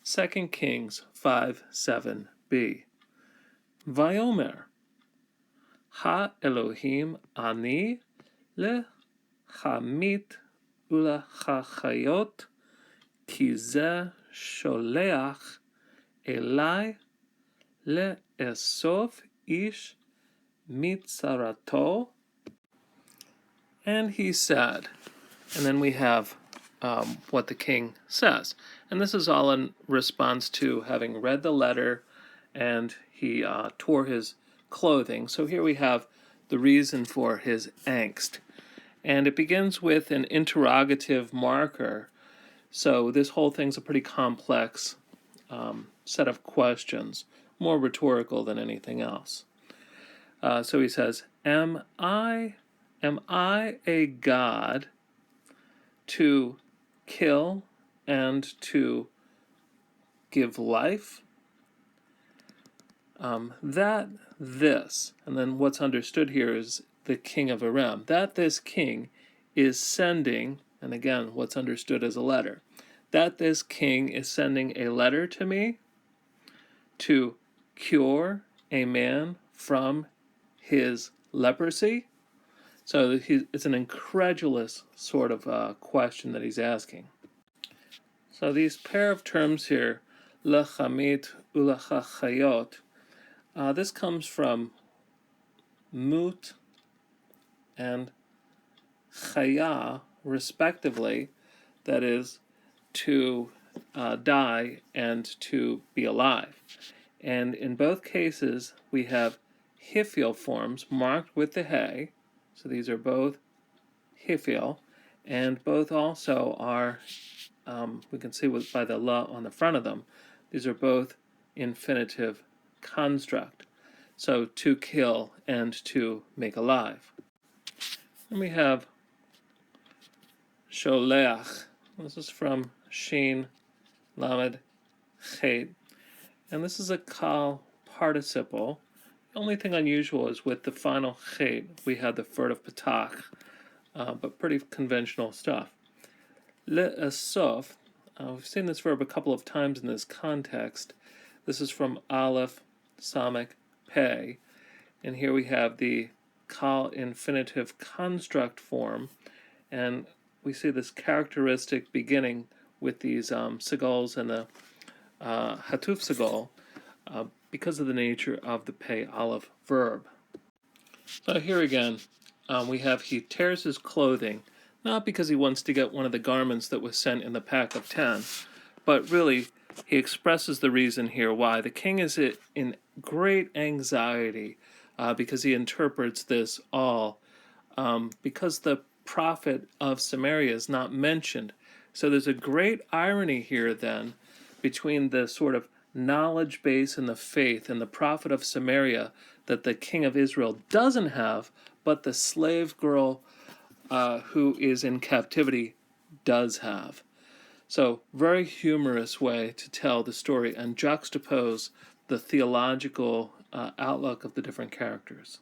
2 Kings 5:7b. Vayomer, Ha Elohim ani lechamit ulachachayot, ki ze sholeach elai le'esof ish mitzarato. And he said, and then we have what the king says. And this is all in response to having read the letter, and he tore his clothing. So here we have the reason for his angst. And it begins with an interrogative marker. So this whole thing's a pretty complex set of questions, more rhetorical than anything else. So he says, Am I a god to kill and to give life? This, and then what's understood here is the king of Aram, that this king is sending, and again, what's understood as a letter, that this king is sending a letter to me to cure a man from his leprosy. So it's an incredulous sort of question that he's asking. So these pair of terms here, lechamit ulachachayot, this comes from mut and chaya, respectively, that is, to die and to be alive. And in both cases, we have hifil forms marked with the hay. So these are both hifil, and both also are, we can see by the la on the front of them, these are both infinitive construct. So to kill and to make alive. And we have sholeach. This is from Shin Lamed Chet, and this is a kal participle. The only thing unusual is with the final chet, we have the furtive patach, but pretty conventional stuff. Le'esof, we've seen this verb a couple of times in this context. This is from Aleph, Samek, Pei, and here we have the kal infinitive construct form, and we see this characteristic beginning with these segals and the hatuf segal, because of the nature of the Pei Aleph verb. So here again, we have he tears his clothing, not because he wants to get one of the garments that was sent in the pack of 10, but really he expresses the reason here why. The king is in great anxiety because he interprets this all, because the prophet of Samaria is not mentioned. So there's a great irony here then between the sort of knowledge base and the faith and the prophet of Samaria that the king of Israel doesn't have, but the slave girl who is in captivity does have. So very humorous way to tell the story and juxtapose the theological outlook of the different characters.